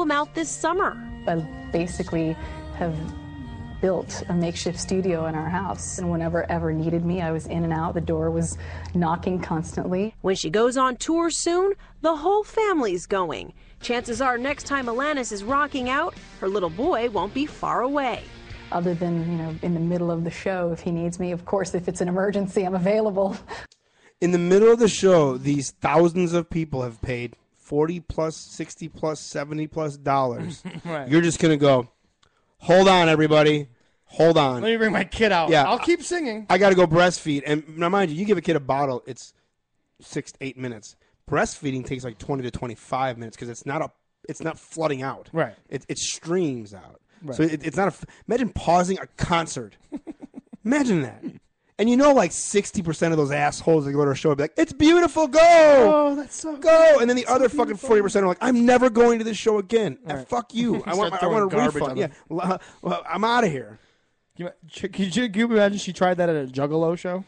them out this summer. I basically have built a makeshift studio in our house, and whenever ever needed me, I was in and out. The door was knocking constantly. When she goes on tour soon, the whole family's going. Chances are next time Alanis is rocking out, her little boy won't be far away. Other than, in the middle of the show if he needs me. Of course, if it's an emergency, I'm available. In the middle of the show, these thousands of people have paid $40 plus, $60 plus, $70 plus dollars. Right. You're just going to go, hold on, everybody. Hold on. Let me bring my kid out. Yeah, I'll keep singing. I got to go breastfeed. And now, mind you give a kid a bottle, it's 6 to 8 minutes. Breastfeeding takes like 20 to 25 minutes because it's not flooding out. Right. It streams out. Right. So it's not imagine pausing a concert. Imagine that. And like 60% of those assholes that go to a show will be like, it's beautiful, go! Oh, that's so go! And then the other fucking 40% are like, I'm never going to this show again. Right. Fuck you. I want a refund. Yeah, well, I'm out of here. Can you imagine she tried that at a Juggalo show?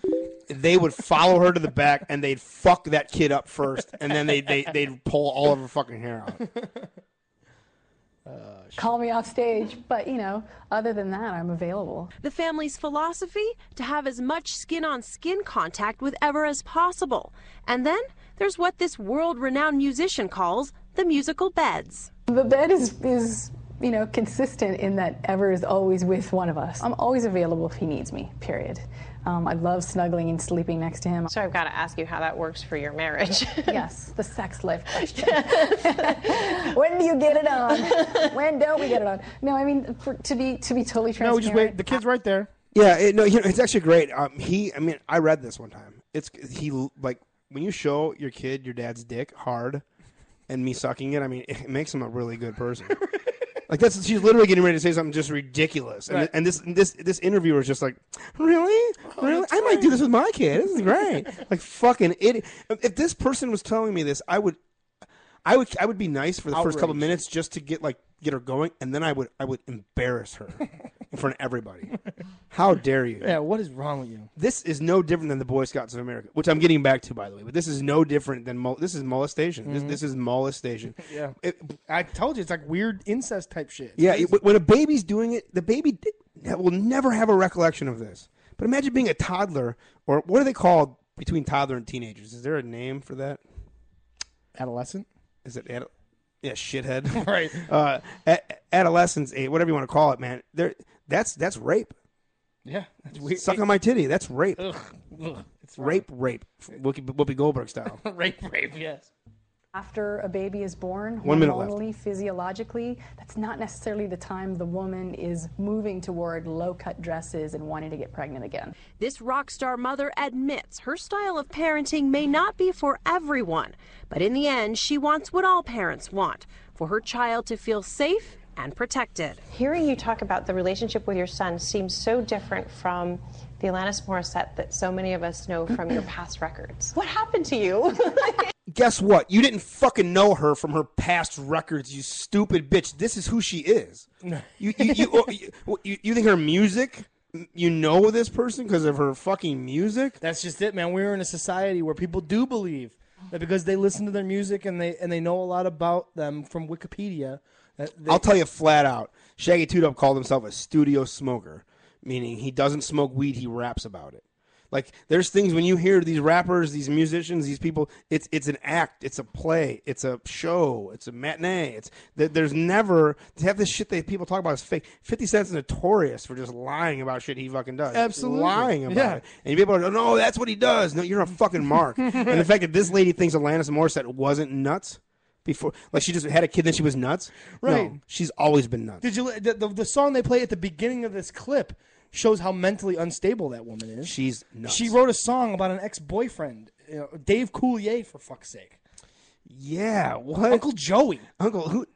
They would follow her to the back and they'd fuck that kid up first, and then they'd pull all of her fucking hair out. Call me off stage, but other than that, I'm available. The family's philosophy, to have as much skin-on-skin contact with Ever as possible. And then there's what this world-renowned musician calls the musical beds. The bed is consistent in that Ever is always with one of us. I'm always available if he needs me, period. I love snuggling and sleeping next to him. So I've got to ask you how that works for your marriage. Yes, the sex life question. When do you get it on? When don't we get it on? No, I mean, to be totally transparent. No, just wait. The kid's right there. Yeah, it's actually great. I read this one time. When you show your kid your dad's dick hard, and me sucking it, it makes him a really good person. Like she's literally getting ready to say something just ridiculous, and, right. and this interviewer is just like, really? I might do this with my kid. This is great. Like fucking idiot. If this person was telling me this, I would be nice for the first couple minutes just to get her going, and then I would embarrass her in front of everybody. How dare you? Yeah, what is wrong with you? This is no different than the Boy Scouts of America, which I'm getting back to, by the way. But this is no different than this is molestation. Mm-hmm. This is molestation. Yeah, I told you it's like weird incest type shit. Yeah, when a baby's doing it, the baby will never have a recollection of this. But imagine being a toddler, or what are they called between toddler and teenagers? Is there a name for that? Adolescent? Is it yeah, shithead. Right. Adolescence, whatever you want to call it, man. That's rape. Yeah, that's weird. Suck on my titty. That's rape. Ugh. It's rape. Whoopi Goldberg style. rape, yes. After a baby is born, 1 minute left. hormonally, physiologically, that's not necessarily the time the woman is moving toward low-cut dresses and wanting to get pregnant again. This rock star mother admits her style of parenting may not be for everyone, but in the end, she wants what all parents want, for her child to feel safe and protected. Hearing you talk about the relationship with your son seems so different from the Alanis Moorissette that so many of us know from your past records. What happened to you? Guess what? You didn't fucking know her from her past records, you stupid bitch. This is who she is. You think her music, you know this person because of her fucking music? That's just it, man. We're in a society where people do believe that because they listen to their music and they know a lot about them from Wikipedia. I'll tell you flat out. Shaggy 2 Dope called himself a studio smoker, meaning he doesn't smoke weed, he raps about it. Like, there's things when you hear these rappers, these musicians, these people, it's an act, it's a play, it's a show, it's a matinee. There's never, to have this shit that people talk about is fake. 50 Cent's notorious for just lying about shit he fucking does. Absolutely. Lying about it. And people are, no, that's what he does. No, you're a fucking mark. And the fact that this lady thinks Alanis Moorissette wasn't nuts before, like she just had a kid, then she was nuts. Right. No, she's always been nuts. Did you the song they play at the beginning of this clip shows how mentally unstable that woman is. She's nuts. She wrote a song about an ex-boyfriend, Dave Coulier, for fuck's sake. Yeah, what? Uncle Joey.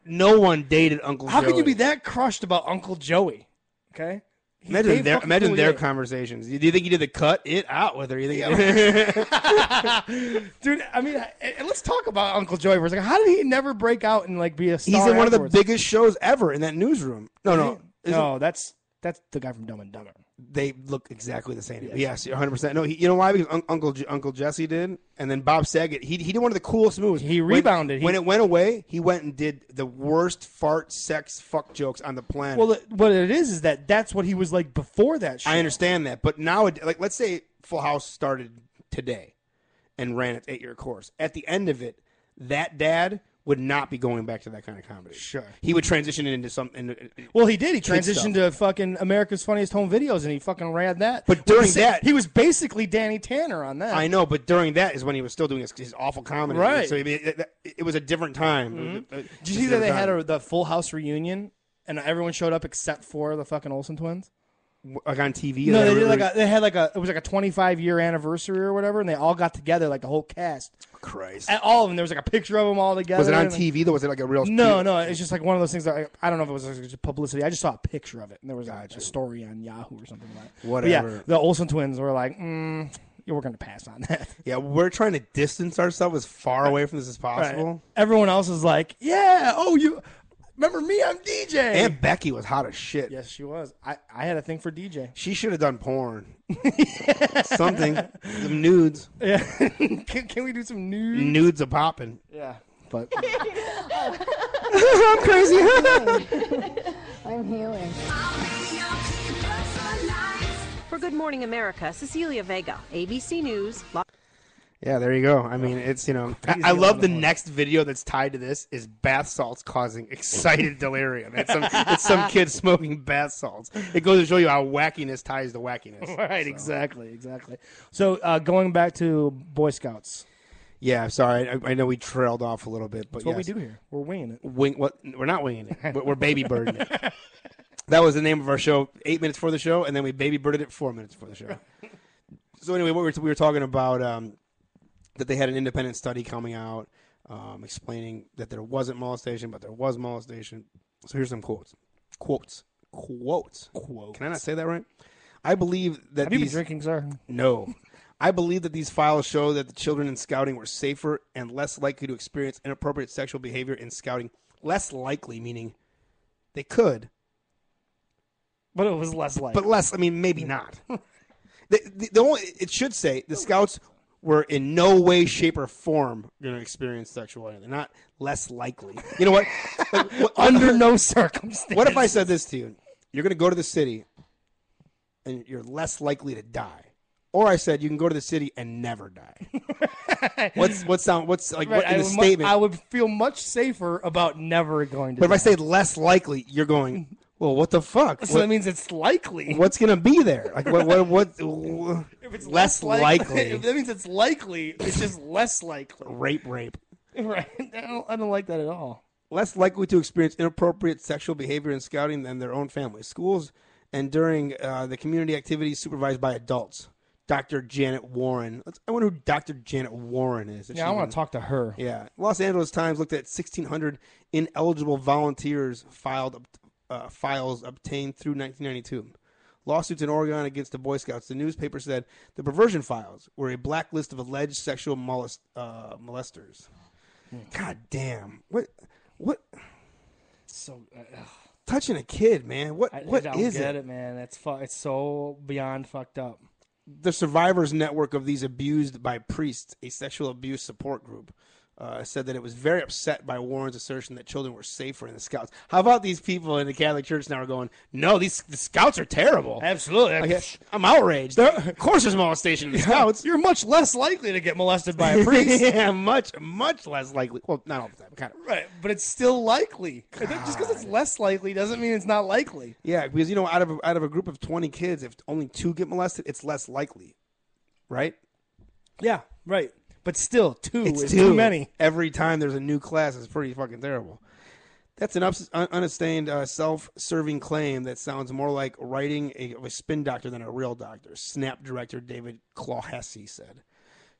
No one dated Uncle Joey. How could you be that crushed about Uncle Joey? Okay? Imagine their conversations. Do you think he did the cut it out with her? You think Dude, I mean, let's talk about Uncle Joey for a second. How did he never break out and be a star? He's in one of the biggest shows ever in that newsroom. No, that's that's the guy from Dumb and Dumber. They look exactly the same. Yes, 100%. No, you know why? Because Uncle Jesse did, and then Bob Saget. He did one of the coolest moves. He rebounded. When it went away, he went and did the worst fart, sex, fuck jokes on the planet. Well, what it is that's what he was like before that show. I understand that, but now, like, let's say Full House started today and ran its 8-year course. At the end of it, that dad would not be going back to that kind of comedy. Sure. He would transition it into some... Well, he did. He transitioned to fucking America's Funniest Home Videos, and he fucking ran that. But during that... He was basically Danny Tanner on that. I know, but during that is when he was still doing his awful comedy. Right. So I mean, it was a different time. Mm-hmm. Did you see that they had the Full House reunion, and everyone showed up except for the fucking Olsen twins? Like on TV? No, they had it was like a 25-year anniversary or whatever, and they all got together, like the whole cast. Christ. And all of them. There was like a picture of them all together. Was it on TV though? Was it like a real? No. It's just like one of those things that I don't know if it was just publicity. I just saw a picture of it, and there was a story on Yahoo or something like that. Whatever. But yeah, the Olsen twins were like, we're going to pass on that. Yeah, we're trying to distance ourselves as far away from this as possible. Right. Everyone else is like, you remember me? I'm DJ. And Becky was hot as shit. Yes, she was. I had a thing for DJ. She should have done porn. Something. Some nudes. Yeah. Can we do some nudes? Nudes are popping. Yeah. But I'm crazy. I'm healing. For Good Morning America, Cecilia Vega, ABC News. Yeah, there you go. I mean, it's, I love the next video that's tied to this is bath salts causing excited delirium. It's some kid smoking bath salts. It goes to show you how wackiness ties to wackiness. Right, so. Exactly. So going back to Boy Scouts. Yeah, sorry. I know we trailed off a little bit, but that's what we do here. We're winging it. We're not winging it. We're baby birding it. That was the name of our show 8 minutes before the show, and then we baby birded it 4 minutes before the show. So anyway, we were talking about that they had an independent study coming out explaining that there wasn't molestation, but there was molestation. So here's some quotes. Quotes. Can I not say that right? I believe that Have you been drinking, sir? No. I believe that these files show that the children in scouting were safer and less likely to experience inappropriate sexual behavior in scouting. Less likely, meaning they could. But it was less likely. But less, I mean, maybe not. It should say the scouts were in no way, shape, or form going to experience sexuality. They're not less likely. You know what? Under no circumstance. What if I said this to you? You're going to go to the city, and you're less likely to die. Or I said you can go to the city and never die. What's in the statement? I would feel much safer about never going to. But if I say less likely, you're going. Well, what the fuck? So that means it's likely. What's going to be there? Like what? If it's less likely. If that means it's likely, it's just less likely. Rape. Right. I don't like that at all. Less likely to experience inappropriate sexual behavior in scouting than their own families, schools, and during the community activities supervised by adults. Dr. Janet Warren. I wonder who Dr. Janet Warren is. Yeah, I want to talk to her. Yeah. Los Angeles Times looked at 1,600 ineligible volunteers files obtained through 1992. Lawsuits in Oregon against the Boy Scouts. The newspaper said the perversion files were a blacklist of alleged sexual molesters. God damn. What? So touching a kid, man. What I don't is get it, man. It's so beyond fucked up. The Survivors Network of these abused by priests, a sexual abuse support group, said that it was very upset by Warren's assertion that children were safer in the Scouts. How about these people in the Catholic Church now are going, no, the Scouts are terrible. Absolutely. Like, I'm outraged. Of course there's molestation in the Scouts. You're much less likely to get molested by a priest. Yeah, much less likely. Well, not all the time, kind of. Right, but it's still likely. God. Just because it's less likely doesn't mean it's not likely. Yeah, because, out of a group of 20 kids, if only 2 get molested, it's less likely. Right? Yeah, right. But still, 2 is too many. Every time there's a new class, it's pretty fucking terrible. That's an unsustained, self-serving claim that sounds more like writing a spin doctor than a real doctor, Snap director David Clawhessy said.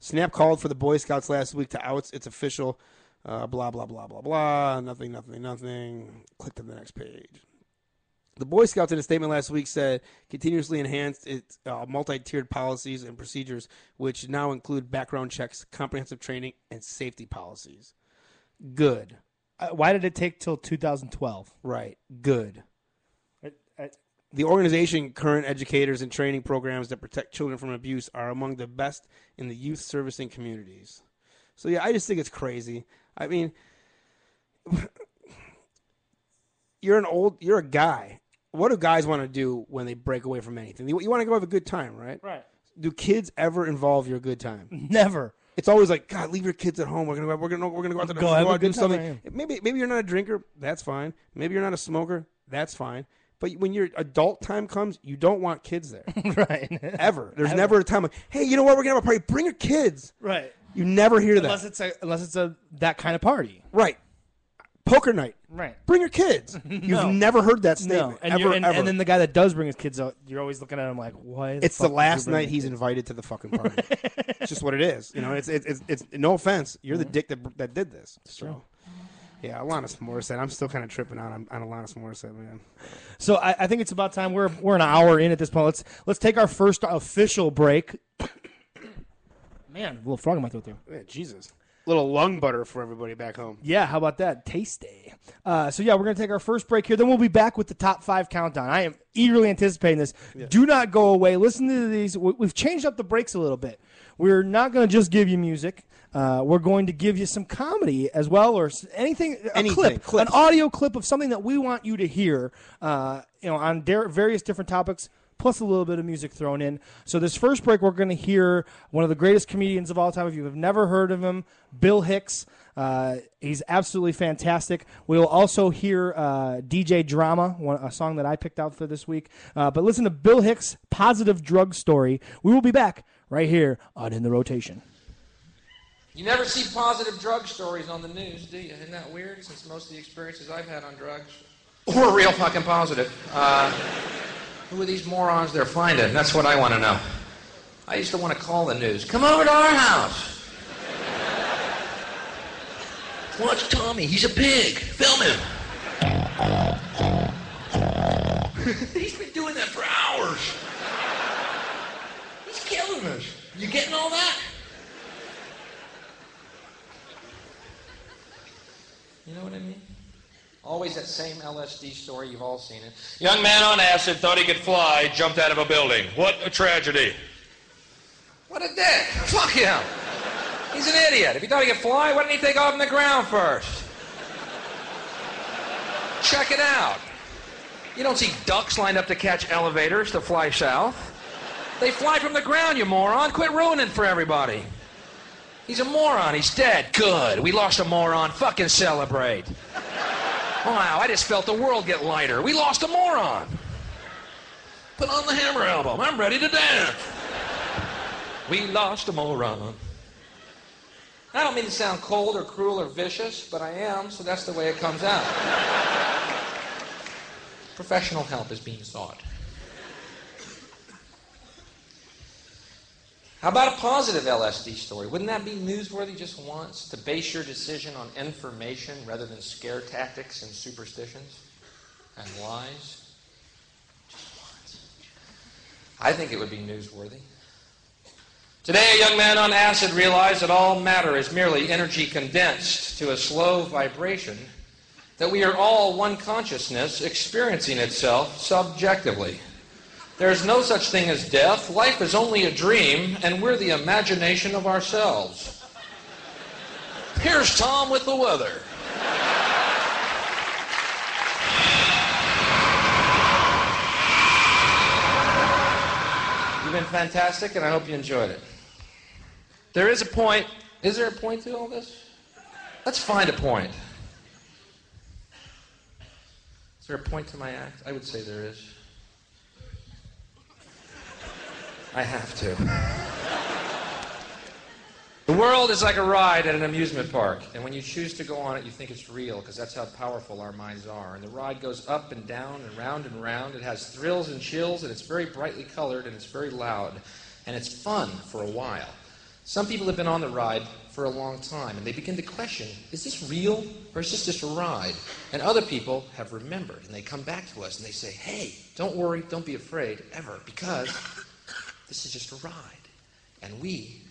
Snap called for the Boy Scouts last week to out its official blah, blah, blah, blah, blah, nothing. Click to the next page. The Boy Scouts in a statement last week said continuously enhanced its multi-tiered policies and procedures, which now include background checks, comprehensive training, and safety policies. Good. Why did it take till 2012? Right. Good. The organization Current Educators and Training Programs that protect children from abuse are among the best in the youth servicing communities. So, yeah, I just think it's crazy. I mean, you're a guy. What do guys want to do when they break away from anything? You want to go have a good time, right? Right. Do kids ever involve your good time? Never. It's always like, God, leave your kids at home. We're gonna go out to do something. Time. Maybe you're not a drinker. That's fine. Maybe you're not a smoker. That's fine. But when your adult time comes, you don't want kids there. Right. Ever. There's never a time like, hey, you know what? We're gonna have a party. Bring your kids. Right. You never hear unless that. Unless it's that kind of party. Right. Poker night. Right. Bring your kids. You've never heard that statement. No. Ever. And then the guy that does bring his kids out, you're always looking at him like, why? It's the last night he's invited to the fucking party. It's just what it is. You know, it's no offense. You're the dick that did this. So, yeah, Alanis Moorissette. I'm still kind of tripping out on Alanis Moorissette, man. So I think it's about time. We're an hour in at this point. Let's take our first official break. Man, a little frog in my throat there. Man, Jesus. Little lung butter for everybody back home. Yeah, how about that? Tasty. So, yeah, we're going to take our first break here. Then we'll be back with the top 5 countdown. I am eagerly anticipating this. Yeah. Do not go away. Listen to these. We've changed up the breaks a little bit. We're not going to just give you music. We're going to give you some comedy as well, or anything, clip, an audio clip of something that we want you to hear on various different topics, plus a little bit of music thrown in. So this first break, we're going to hear one of the greatest comedians of all time. If you have never heard of him, Bill Hicks. He's absolutely fantastic. We'll also hear DJ Drama, a song that I picked out for this week. But listen to Bill Hicks' Positive Drug Story. We will be back right here on In the Rotation. You never see positive drug stories on the news, do you? Isn't that weird? Since most of the experiences I've had on drugs were real fucking positive. Who are these morons they're finding? That's what I want to know. I used to want to call the news. Come over to our house. Watch Tommy. He's a pig. Film him. He's been doing that for hours. He's killing us. You getting all that? You know what I mean? Always that same LSD story, you've all seen it. Young man on acid thought he could fly, jumped out of a building. What a tragedy. What a dick. Fuck him. He's an idiot. If he thought he could fly, why didn't he take off on the ground first? Check it out. You don't see ducks lined up to catch elevators to fly south. They fly from the ground, you moron. Quit ruining for everybody. He's a moron. He's dead. Good. We lost a moron. Fucking celebrate. Wow, I just felt the world get lighter. We lost a moron. Put on the Hammer album. I'm ready to dance. We lost a moron. I don't mean to sound cold or cruel or vicious, but I am, so that's the way it comes out. Professional help is being sought. How about a positive LSD story? Wouldn't that be newsworthy just once? To base your decision on information rather than scare tactics and superstitions and lies? Just once. I think it would be newsworthy. Today, a young man on acid realized that all matter is merely energy condensed to a slow vibration, that we are all one consciousness experiencing itself subjectively. There is no such thing as death. Life is only a dream, and we're the imagination of ourselves. Here's Tom with the weather. You've been fantastic, and I hope you enjoyed it. There is a point. Is there a point to all this? Let's find a point. Is there a point to my act? I would say there is. I have to. The world is like a ride at an amusement park, and when you choose to go on it, you think it's real, because that's how powerful our minds are. And the ride goes up and down and round and round. It has thrills and chills, and it's very brightly colored, and it's very loud. And it's fun for a while. Some people have been on the ride for a long time, and they begin to question, is this real, or is this just a ride? And other people have remembered, and they come back to us, and they say, hey, don't worry, don't be afraid, ever, because this is just a ride, and we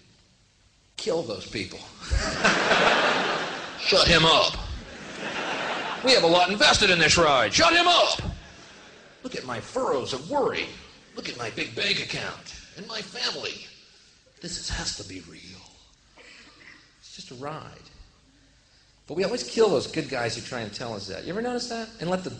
kill those people. Shut him up. We have a lot invested in this ride. Shut him up. Look at my furrows of worry. Look at my big bank account and my family. Has to be real. It's just a ride. But we always kill those good guys who try and tell us that. You ever notice that? And let the